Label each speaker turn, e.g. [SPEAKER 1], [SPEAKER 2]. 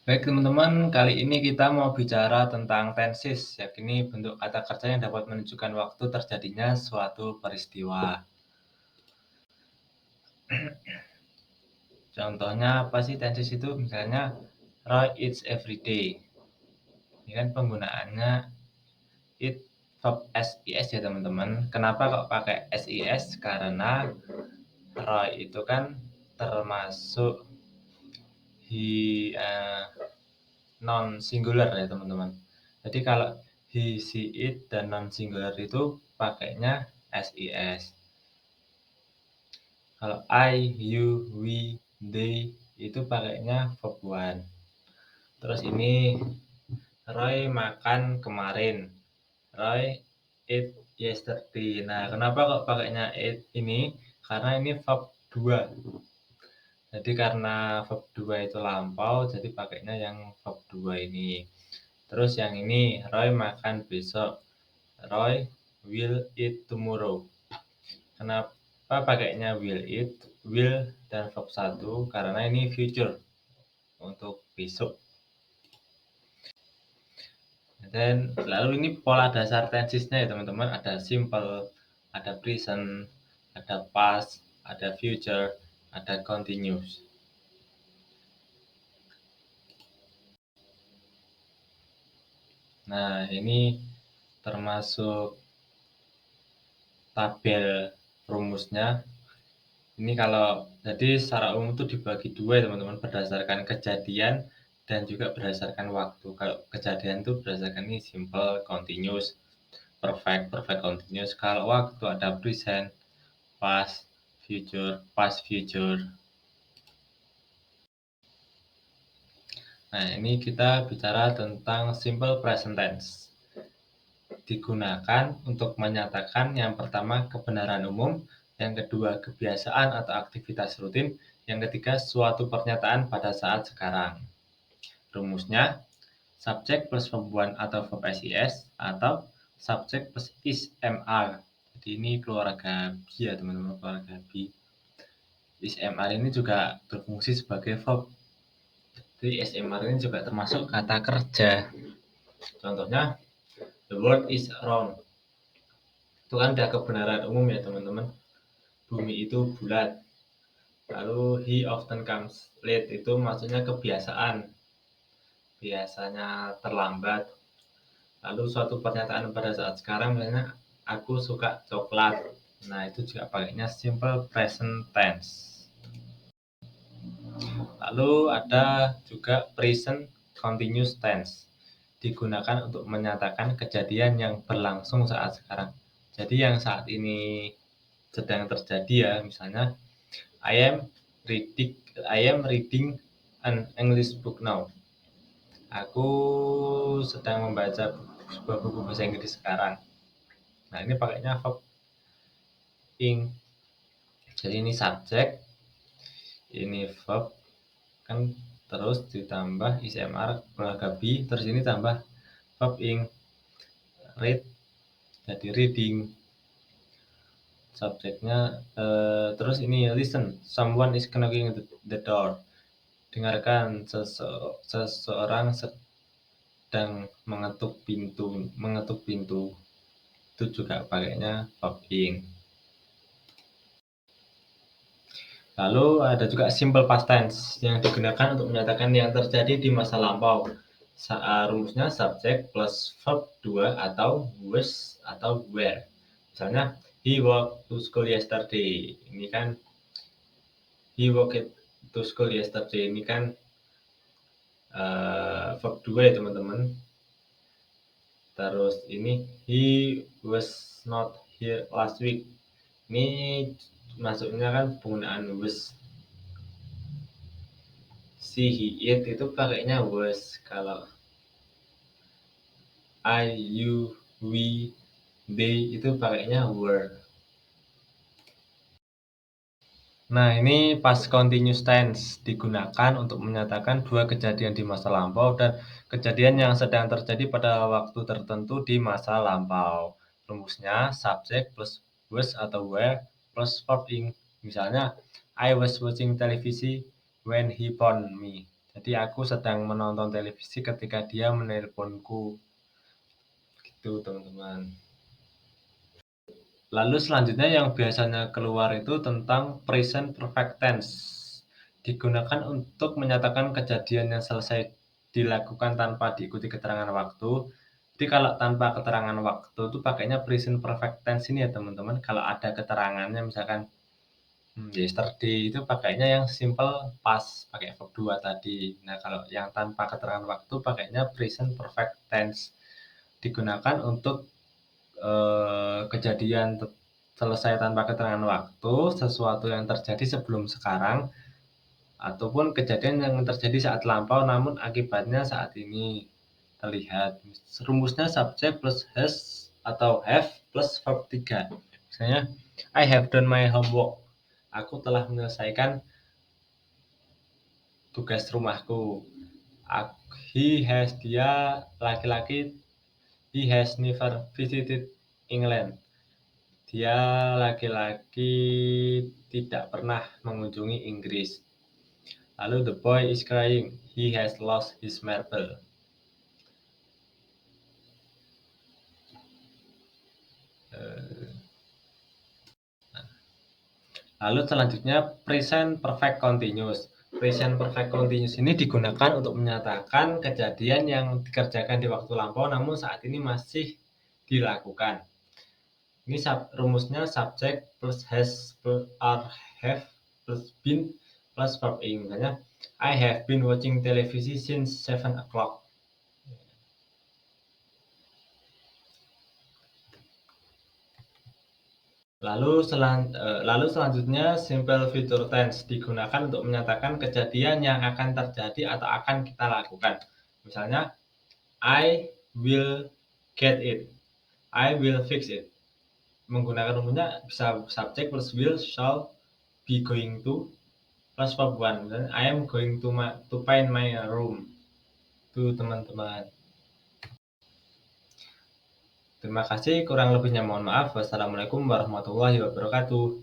[SPEAKER 1] Baik teman-teman, kali ini kita mau bicara tentang tenses, yakni bentuk kata kerja yang dapat menunjukkan waktu terjadinya suatu peristiwa. Contohnya apa sih tenses itu? Misalnya, Roy eats every day. Ini kan penggunaannya eat verb SIS ya teman-teman. Kenapa kok pakai SIS? Karena Roy itu kan termasuk non singular ya teman-teman. Jadi kalau he, she, it dan non singular itu pakainya SIS. Kalau I, you, we, they itu pakainya verb one. Terus ini Roy makan kemarin. Roy ate yesterday. Nah, kenapa kok pakainya ate ini? Karena ini verb 2. Jadi karena verb 2 itu lampau, jadi pakainya yang verb 2 ini. Terus yang ini, Roy makan besok. Roy will eat tomorrow. Kenapa pakainya will eat? Will dan verb 1 karena ini future untuk besok. Dan lalu ini pola dasar tensesnya ya teman-teman, ada simple, ada present, ada past, ada future, ada continuous. Nah, ini termasuk tabel rumusnya. Ini kalau jadi secara umum itu dibagi dua ya teman-teman, berdasarkan kejadian dan juga berdasarkan waktu. Kalau kejadian itu berdasarkan ini simple, continuous, perfect, perfect continuous. Kalau waktu ada present, past future. Nah, ini kita bicara tentang simple present tense. Digunakan untuk menyatakan yang pertama kebenaran umum, yang kedua kebiasaan atau aktivitas rutin, yang ketiga suatu pernyataan pada saat sekarang. Rumusnya, subjek plus verb one atau verb SIS atau subjek plus is MR. Jadi ini keluarga B ya teman-teman, keluarga B. Is MR ini juga berfungsi sebagai verb. Jadi SMR ini juga termasuk kata kerja. Contohnya, the world is round. Itu kan udah kebenaran umum ya teman-teman. Bumi itu bulat. Lalu he often comes late itu maksudnya kebiasaan. Biasanya terlambat. Lalu suatu pernyataan pada saat sekarang misalnya aku suka coklat. Nah, itu juga pakainya simple present tense. Lalu ada juga present continuous tense. Digunakan untuk menyatakan kejadian yang berlangsung saat sekarang. Jadi yang saat ini sedang terjadi ya, misalnya I am reading an English book now. Aku sedang membaca sebuah buku bahasa Inggris sekarang. Nah, ini pakainya verb ing. Jadi ini subjek, ini verb kan, terus ditambah ismr keluarga B, terus ini tambah verb ing. Read jadi reading. Subjeknya terus ini listen, someone is knocking the door. Dengarkan, seseorang sedang mengetuk pintu. Itu juga pakainya verb ing. Lalu ada juga simple past tense yang digunakan untuk menyatakan yang terjadi di masa lampau. Rumusnya subjek plus verb 2 atau was atau were. Misalnya, he walked to school yesterday. Ini kan he walked to school yesterday. Ini kan verb 2 ya teman-teman. Terus ini he was not here last week. Ini masuknya kan penggunaan was. Si, he, it itu pakainya was. Kalau I, you, we, they itu pakainya were. Nah, ini past continuous tense digunakan untuk menyatakan dua kejadian di masa lampau dan kejadian yang sedang terjadi pada waktu tertentu di masa lampau. Rumusnya subject plus was atau were plus verb ing. Misalnya, I was watching television when he phoned me. Jadi aku sedang menonton televisi ketika dia menelponku. Gitu, teman-teman. Lalu selanjutnya yang biasanya keluar itu tentang present perfect tense. Digunakan untuk menyatakan kejadian yang selesai dilakukan tanpa diikuti keterangan waktu. Jadi kalau tanpa keterangan waktu itu pakainya present perfect tense ini ya teman-teman. Kalau ada keterangannya misalkan yesterday itu pakainya yang simple past, pakai verb 2 tadi. Nah, kalau yang tanpa keterangan waktu pakainya present perfect tense. Digunakan untuk kejadian selesai tanpa keterangan waktu, sesuatu yang terjadi sebelum sekarang, ataupun kejadian yang terjadi saat lampau namun akibatnya saat ini terlihat. Rumusnya subject plus has atau have plus verb 3. Misalnya, I have done my homework. Aku telah menyelesaikan tugas rumahku. He has, dia laki-laki, he has never visited England. Dia laki-laki tidak pernah mengunjungi Inggris. Lalu the boy is crying. He has lost his marble. Lalu selanjutnya present perfect continuous. Present perfect continuous ini digunakan untuk menyatakan kejadian yang dikerjakan di waktu lampau namun saat ini masih dilakukan. Ini rumusnya subject plus has plus are have plus been plus verb ing. Misalnya, I have been watching televisi since 7 o'clock. Lalu selanjutnya simple future tense digunakan untuk menyatakan kejadian yang akan terjadi atau akan kita lakukan. Misalnya, I will get it. I will fix it. Menggunakan rumusnya bisa subject plus will, shall, be going to, plus verb 1. Misalnya, I am going to paint my room. Itu teman-teman. Terima kasih, kurang lebihnya mohon maaf. Wassalamualaikum warahmatullahi wabarakatuh.